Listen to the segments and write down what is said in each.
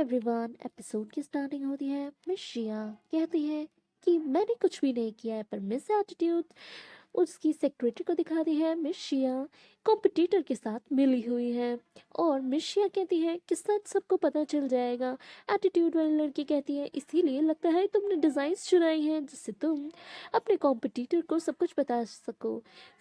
Everyone. Episode की starting होती है। मिस शिया कहती है कि मैंने कुछ भी नहीं किया है, पर मिस एटीट्यूड उसकी सेक्रेटरी को दिखाती है मिस शिया कॉम्पिटिटर के साथ मिली हुई है। और मिस शिया कहती है कि सच सबको पता चल जाएगा। एटीट्यूड वाली लड़की कहती है इसीलिए लगता है तुमने डिज़ाइंस चुराई हैं जिससे तुम अपने कॉम्पिटिटर को सब कुछ बता सको।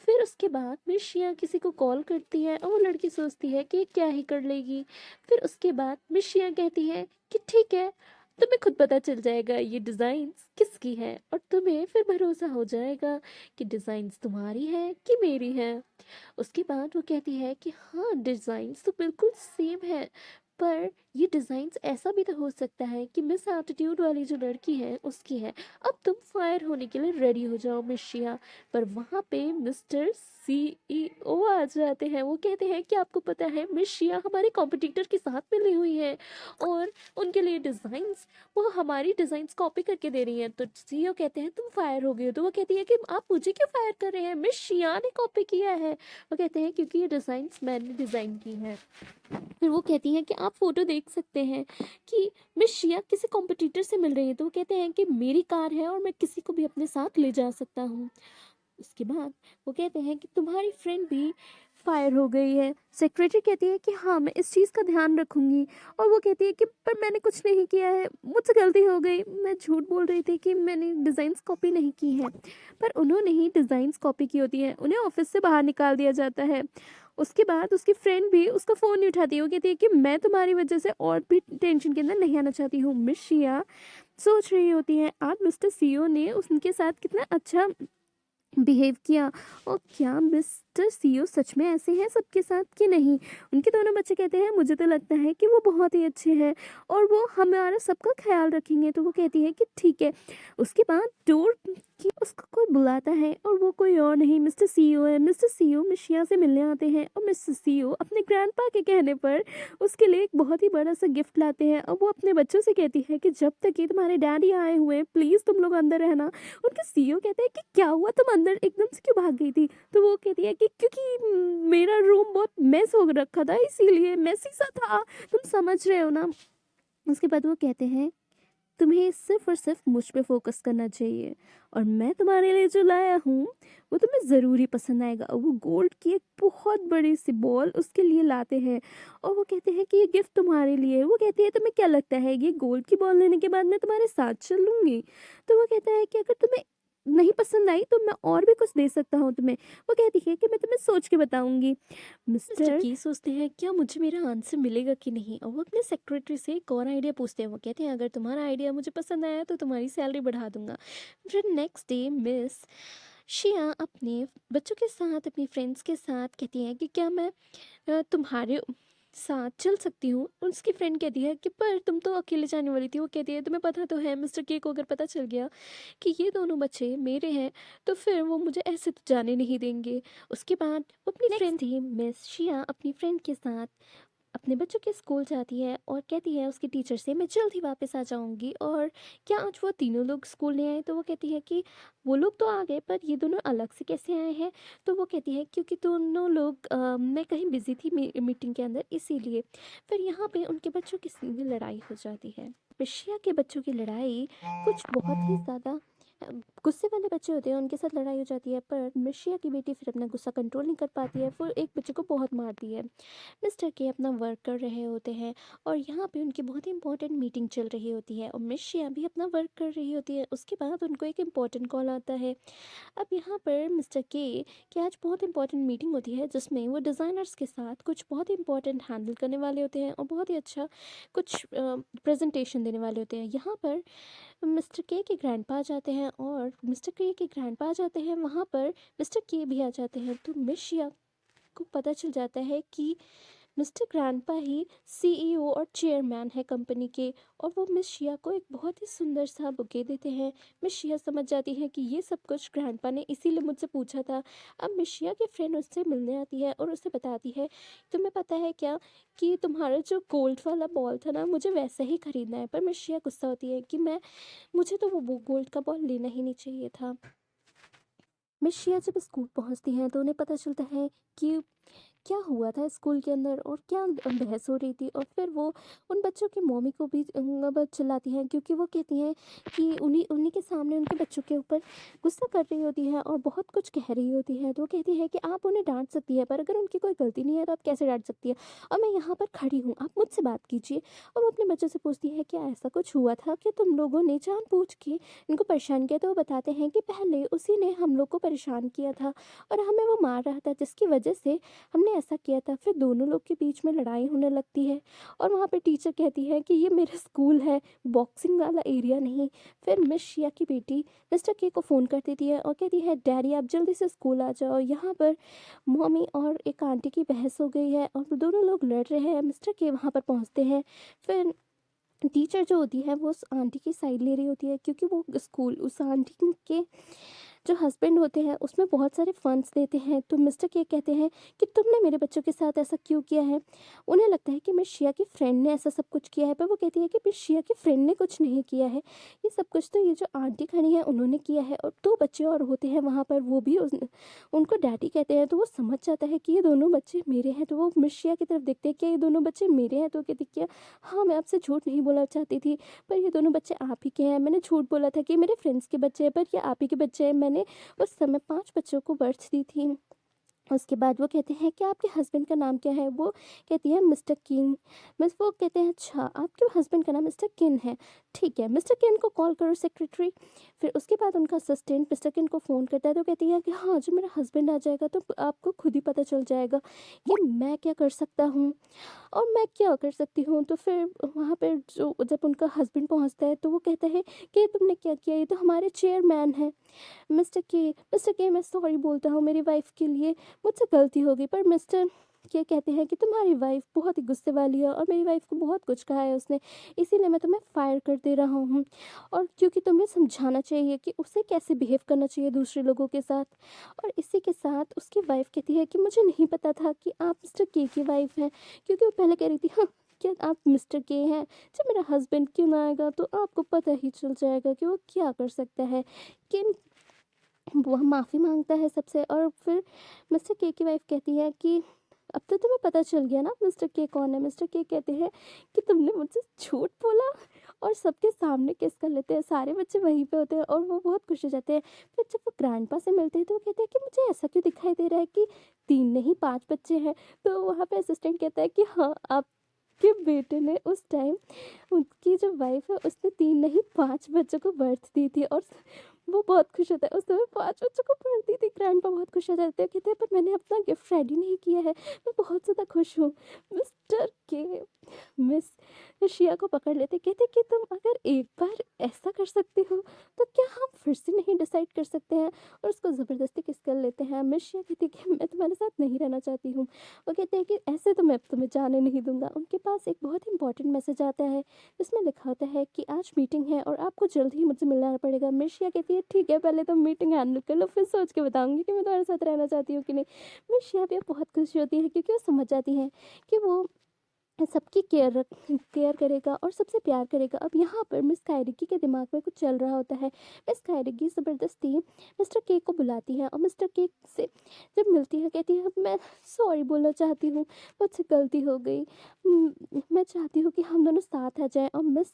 फिर उसके बाद मिस शिया किसी को कॉल करती है और वो लड़की सोचती है कि ये क्या ही कर लेगी। फिर उसके बाद मिस शिया कहती है कि ठीक है, तुम्हें खुद पता चल जाएगा ये डिज़ाइंस किसकी है और तुम्हें फिर भरोसा हो जाएगा कि डिज़ाइंस तुम्हारी है कि मेरी है। उसके बाद वो कहती है कि हाँ, डिज़ाइंस तो बिल्कुल सेम है, पर ये डिज़ाइंस ऐसा भी तो हो सकता है कि मिस एटीट्यूड वाली जो लड़की है उसकी है। अब तुम फायर होने के लिए रेडी हो जाओ मिस शिया। पर वहाँ पे मिस्टर CEO आ जाते हैं। वो कहते हैं कि आपको पता है मिस शिया हमारे कॉम्पिटिटर के साथ मिली हुई है और उनके लिए डिज़ाइंस वो हमारी डिज़ाइंस कॉपी करके दे रही हैं। तो CEO कहते हैं तुम फायर हो गए हो। तो वो कहती है कि आप मुझे क्यों फायर कर रहे हैं, मिस शिया ने कॉपी किया है। वो कहते हैं क्योंकि ये डिज़ाइंस मैंने डिज़ाइन की हैं। फिर वो कहती हैं कि आप फोटो देख सकते हैं कि मिस शिया किसी कॉम्पिटिटर से मिल रही है। तो वो कहते हैं कि मेरी कार है और मैं किसी को भी अपने साथ ले जा सकता हूँ। उसके बाद वो कहते हैं कि तुम्हारी फ्रेंड भी फायर हो गई है। सेक्रेटरी कहती है कि हाँ, मैं इस चीज़ का ध्यान रखूंगी। और वो कहती है कि पर मैंने कुछ नहीं किया है, मुझसे गलती हो गई, मैं झूठ बोल रही थी कि मैंने डिज़ाइंस कॉपी नहीं की है। पर उन्होंने ही डिज़ाइंस कॉपी की होती है, उन्हें ऑफिस से बाहर निकाल दिया जाता है। उसके बाद उसकी फ्रेंड भी उसका फ़ोन नहीं उठाती है। वो कहती है कि मैं तुम्हारी वजह से और भी टेंशन के अंदर नहीं आना चाहती हूँ। मिस शिया सोच रही होती है आज मिस्टर सीईओ ने उनके साथ कितना अच्छा बिहेव किया, और क्या मिस्टर सीईओ सच में ऐसे हैं सबके साथ कि नहीं। उनके दोनों बच्चे कहते हैं मुझे तो लगता है कि वो बहुत ही अच्छे हैं और वो हमारा सबका ख्याल रखेंगे। तो वो कहती है कि ठीक है। उसके बाद डोर की उसको कोई बुलाता है और वो कोई और नहीं मिस्टर सीईओ है। मिस्टर सीईओ मिशिया से मिलने आते हैं और मिस्टर सीईओ अपने ग्रैंडपा के कहने पर उसके लिए एक बहुत ही बड़ा सा गिफ्ट लाते हैं। और वो अपने बच्चों से कहती है कि जब तक कि तुम्हारे डैडी आए हुए हैं प्लीज़ तुम लोग अंदर रहना। उनके सीईओ कहते हैं कि क्या हुआ, तुम अंदर एकदम से क्यों भाग गई थी। तो वो कहती है कि क्योंकि मेरा रूम बहुत मेस हो रखा था, इसीलिए मेसी सा था, तुम समझ रहे हो ना। उसके बाद वो कहते हैं तुम्हें सिर्फ और सिर्फ मुझ पे फोकस करना चाहिए और मैं तुम्हारे लिए जो लाया हूँ वो तुम्हें ज़रूर ही पसंद आएगा। और वो गोल्ड की एक बहुत बड़ी सी बॉल उसके लिए लाते हैं और वो कहते हैं कि ये गिफ्ट तुम्हारे लिए है। वो कहती है तुम्हें क्या लगता है ये गोल्ड की बॉल लेने के बाद मैं तुम्हारे साथ चलूंगी। तो वो कहता है कि अगर तुम्हें नहीं पसंद आई तो मैं और भी कुछ दे सकता हूँ तुम्हें। वो कहती है कि मैं तुम्हें सोच के बताऊंगी। मिस्टर की सोचते हैं क्या मुझे मेरा आंसर मिलेगा कि नहीं, और वो अपने सेक्रेटरी से एक और आइडिया पूछते हैं। वो कहते हैं अगर तुम्हारा आइडिया मुझे पसंद आया तो तुम्हारी सैलरी बढ़ा दूंगा। फिर नेक्स्ट डे मिस शिया अपने बच्चों के साथ अपनी फ्रेंड्स के साथ कहती हैं कि क्या मैं तुम्हारे साथ चल सकती हूँ। उसकी फ्रेंड कहती है कि पर तुम तो अकेले जाने वाली थी। वो कहती है तुम्हें पता तो है मिस्टर के को अगर पता चल गया कि ये दोनों बच्चे मेरे हैं तो फिर वो मुझे ऐसे तो जाने नहीं देंगे। उसके बाद वो अपनी फ्रेंड थी मिस शिया अपनी फ्रेंड के साथ अपने बच्चों के स्कूल जाती है और कहती है उसकी टीचर से मैं जल्द ही वापस आ जाऊंगी। और क्या आज वो तीनों लोग स्कूल नहीं आए। तो वो कहती है कि वो लोग तो आ गए पर ये दोनों अलग से कैसे आए हैं। तो वो कहती है क्योंकि दोनों लोग मैं कहीं बिजी थी मीटिंग के अंदर इसीलिए। फिर यहाँ पे उनके बच्चों की सीधी लड़ाई हो जाती है। पेशिया के बच्चों की लड़ाई कुछ बहुत ही ज़्यादा गुस्से वाले बच्चे होते हैं उनके साथ लड़ाई हो जाती है। पर मिशिया की बेटी फिर अपना गुस्सा कंट्रोल नहीं कर पाती है, फिर एक बच्चे को बहुत मारती है। मिस्टर के अपना वर्क कर रहे होते हैं और यहाँ पे उनकी बहुत ही इंपॉर्टेंट मीटिंग चल रही होती है और मिस शिया भी अपना वर्क कर रही होती है। उसके बाद उनको एक इम्पॉर्टेंट कॉल आता है। अब यहाँ पर मिस्टर के की आज बहुत इंपॉर्टेंट मीटिंग होती है जिसमें वो डिज़ाइनर्स के साथ कुछ बहुत ही इंपॉर्टेंट हैंडल करने वाले होते हैं और बहुत ही अच्छा कुछ प्रेजेंटेशन देने वाले होते हैं। यहाँ पर मिस्टर के ग्रैंडपा आ जाते हैं और मिस्टर के ग्रैंडपा आ जाते हैं वहाँ पर मिस्टर के भी आ जाते हैं। तो मिस शिया को पता चल जाता है कि मिस्टर ग्रैंडपा ही CEO और चेयरमैन है कंपनी के। और वो मिस शिया को एक बहुत ही सुंदर सा बुके देते हैं। मिस शिया समझ जाती है कि ये सब कुछ ग्रैंडपा ने इसीलिए मुझसे पूछा था। अब मिस शिया की फ्रेंड उससे मिलने आती है और उसे बताती है तुम्हें पता है क्या कि तुम्हारा जो गोल्ड वाला बॉल था ना मुझे वैसा ही खरीदना है। पर मिस शिया गुस्सा होती है कि मुझे तो वो गोल्ड का बॉल लेना ही नहीं चाहिए था। मिस शिया जब स्कूल पहुंचती हैं तो उन्हें पता चलता है कि क्या हुआ था स्कूल के अंदर और क्या बहस हो रही थी। और फिर वो उन बच्चों की मम्मी को भी अब चिल्लाती हैं, क्योंकि वो कहती हैं कि उन्हीं उन्हीं के सामने उनके बच्चों के ऊपर गुस्सा कर रही होती है और बहुत कुछ कह रही होती है। तो वो कहती है कि आप उन्हें डांट सकती है, पर अगर उनकी कोई गलती नहीं है तो आप कैसे डांट सकती है, और मैं यहाँ पर खड़ी हूँ, आप मुझसे बात कीजिए। और वो अपने बच्चों से पूछती है, क्या ऐसा कुछ हुआ था कि तुम लोगों ने जानबूझ के इनको परेशान किया। तो वो बताते हैं कि पहले उसी ने हम लोग को परेशान किया था और हमें वो मार रहा था, जिसकी वजह से हमने ऐसा किया था। फिर दोनों लोग के बीच में लड़ाई होने लगती है और वहाँ पे टीचर कहती है कि ये मेरा स्कूल है, बॉक्सिंग वाला एरिया नहीं। फिर मिस शिया की बेटी मिस्टर के को फ़ोन कर देती है और कहती है, डैडी आप जल्दी से स्कूल आ जाओ, यहाँ पर मम्मी और एक आंटी की बहस हो गई है और दोनों लोग लड़ रहे हैं। मिस्टर के वहाँ पर पहुँचते हैं। फिर टीचर जो होती है वो उस आंटी की साइड ले रही होती है, क्योंकि वो स्कूल उस आंटी के जो हस्बैंड होते हैं उसमें बहुत सारे फंड्स देते हैं। तो मिस्टर के कहते हैं कि तुमने मेरे बच्चों के साथ ऐसा क्यों किया है। उन्हें लगता है कि मिस शिया की फ्रेंड ने ऐसा सब कुछ किया है, पर वो कहती है कि मिस शिया की फ्रेंड ने कुछ नहीं किया है, ये सब कुछ तो ये जो आंटी खड़ी है उन्होंने किया है। और दो बच्चे और होते हैं वहाँ पर, वो भी उनको डैडी कहते हैं। तो वो समझ जाता है कि ये दोनों बच्चे मेरे हैं। तो वो मिस शिया की तरफ देखते हैं, क्या ये दोनों बच्चे मेरे हैं। तो कहती क्या, हाँ मैं आपसे झूठ नहीं बोलना चाहती थी, पर ये दोनों बच्चे आप ही के हैं। मैंने झूठ बोला था कि मेरे फ्रेंड्स के बच्चे हैं, पर ये आप ही के बच्चे हैं। मैंने उस समय 5 बच्चों को बर्थ दी थी। उसके बाद वो कहते हैं कि आपके हस्बैंड का नाम क्या है। वो कहती है मिस्टर किन। मिस वो कहते हैं, अच्छा आपके हस्बैंड का नाम मिस्टर किन है, ठीक है, मिस्टर किन को कॉल करो सेक्रेटरी। फिर उसके बाद उनका असिस्टेंट मिस्टर किन को फ़ोन करता है। तो कहती है कि हाँ जब मेरा हस्बैंड आ जाएगा तो आपको खुद ही पता चल जाएगा कि मैं क्या कर सकता हूँ और मैं क्या कर सकती हूँ। तो फिर वहाँ पर जो जब उनका हस्बैंड पहुँचता है तो वो कहता है कि तुमने क्या किया, ये तो हमारे चेयरमैन हैं। मिस्टर के मैं सॉरी बोलता हूँ मेरी वाइफ के लिए, मुझसे गलती हो गई। पर मिस्टर के कहते हैं कि तुम्हारी वाइफ बहुत ही गुस्से वाली है और मेरी वाइफ को बहुत कुछ कहा है उसने, इसीलिए मैं तुम्हें फायर कर दे रहा हूँ। और क्योंकि तुम्हें समझाना चाहिए कि उसे कैसे बिहेव करना चाहिए दूसरे लोगों के साथ। और इसी के साथ उसकी वाइफ कहती है कि मुझे नहीं पता था कि आप मिस्टर के की वाइफ हैं, क्योंकि वो पहले कह रही थी हाँ क्या आप मिस्टर के हैं, जब मेरा हस्बैंड क्यों ना आएगा तो आपको पता ही चल जाएगा कि वो क्या कर सकता है। कि वो माफ़ी मांगता है सबसे। और फिर मिस्टर के की वाइफ कहती है कि अब तो तुम्हें पता चल गया ना मिस्टर के कौन है। मिस्टर के कहते हैं कि तुमने मुझसे झूठ बोला, और सबके सामने किस कर लेते हैं, सारे बच्चे वहीं पे होते हैं और वो बहुत खुश हो जाते हैं। फिर जब वो ग्रैंडपा से मिलते हैं तो वो कहते हैं कि मुझे ऐसा क्यों दिखाई दे रहा है कि 3 नहीं 5 बच्चे हैं। तो वहाँ पे असिस्टेंट कहता है कि हाँ आपके बेटे ने उस टाइम, उनकी जो वाइफ है उसने 3 नहीं 5 बच्चों को बर्थ दी थी। और वो बहुत खुश होता है, उस समय 5 बच्चों को बर्थ दी थी। ग्रैंडपा बहुत खुश हो जाते हैं, कहते हैं पर मैंने अपना गिफ्ट रेडी नहीं किया है, मैं बहुत ज़्यादा खुश हूँ। मिस्टर के मिस शिया को पकड़ लेते, कहते कि तुम अगर एक बार ऐसा कर सकते हो तो क्या हम फिर से नहीं डिसाइड कर सकते हैं। और उसको ज़बरदस्ती किस कर लेते हैं। मिस शिया कहती कि मैं तुम्हारे साथ नहीं रहना चाहती हूँ। वो कहते हैं कि ऐसे तो मैं अब तुम्हें जाने नहीं दूंगा। उनके पास एक बहुत ही इंपॉर्टेंट मैसेज आता है जिसमें लिखा होता है कि आज मीटिंग है और आपको जल्द ही मुझसे मिलना पड़ेगा। मिस शिया कहती है ठीक है पहले तो मीटिंग हैंडल कर लो, फिर सोच के बताऊंगी कि मैं तुम्हारे साथ रहना चाहती हूँ कि नहीं। मिस शिया भी बहुत खुशी होती है, क्योंकि वो समझ जाती हैं कि वो सबकी केयर करेगा और सबसे प्यार करेगा। अब यहाँ पर मिस कायरिकी के दिमाग में कुछ चल रहा होता है। मिस कायरिकी ज़बरदस्ती मिस्टर के को बुलाती है और मिस्टर के से जब मिलती है कहती है मैं सॉरी बोलना चाहती हूँ, मुझसे गलती हो गई। मैं चाहती हूँ कि हम दोनों साथ आ जाएं। और मिस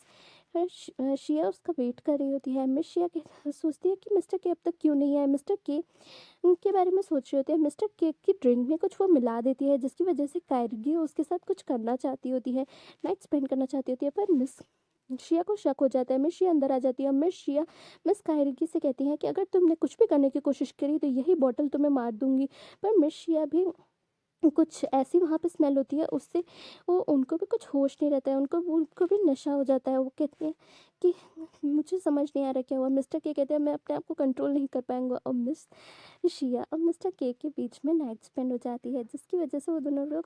शिया उसका वेट कर रही होती है। मिस शिया सोचती है कि मिस्टर के अब तक क्यों नहीं आए। मिस्टर के उनके बारे में सोच रहे होते हैं। मिस्टर केक की ड्रिंक में कुछ वो मिला देती है, जिसकी वजह से कायरगी उसके साथ कुछ करना चाहती होती है, नाइट स्पेंड करना चाहती होती है। पर मिस शिया को शक हो जाता है। मिस शिया अंदर आ जाती है और मिस शिया मिस कायरगी से कहती है कि अगर तुमने कुछ भी करने की कोशिश करी तो यही बॉटल तुम्हें मार दूंगी। पर मिस शिया भी कुछ ऐसी वहाँ पे स्मेल होती है, उससे वो उनको भी कुछ होश नहीं रहता है, उनको भी नशा हो जाता है। वो कहते हैं कि मुझे समझ नहीं आ रहा क्या हुआ। मिस्टर के कहते हैं मैं अपने आप को कंट्रोल नहीं कर पाऊंगा। और मिस शिया और मिस्टर के बीच में नाइट स्पेंड हो जाती है, जिसकी वजह से वो दोनों लोग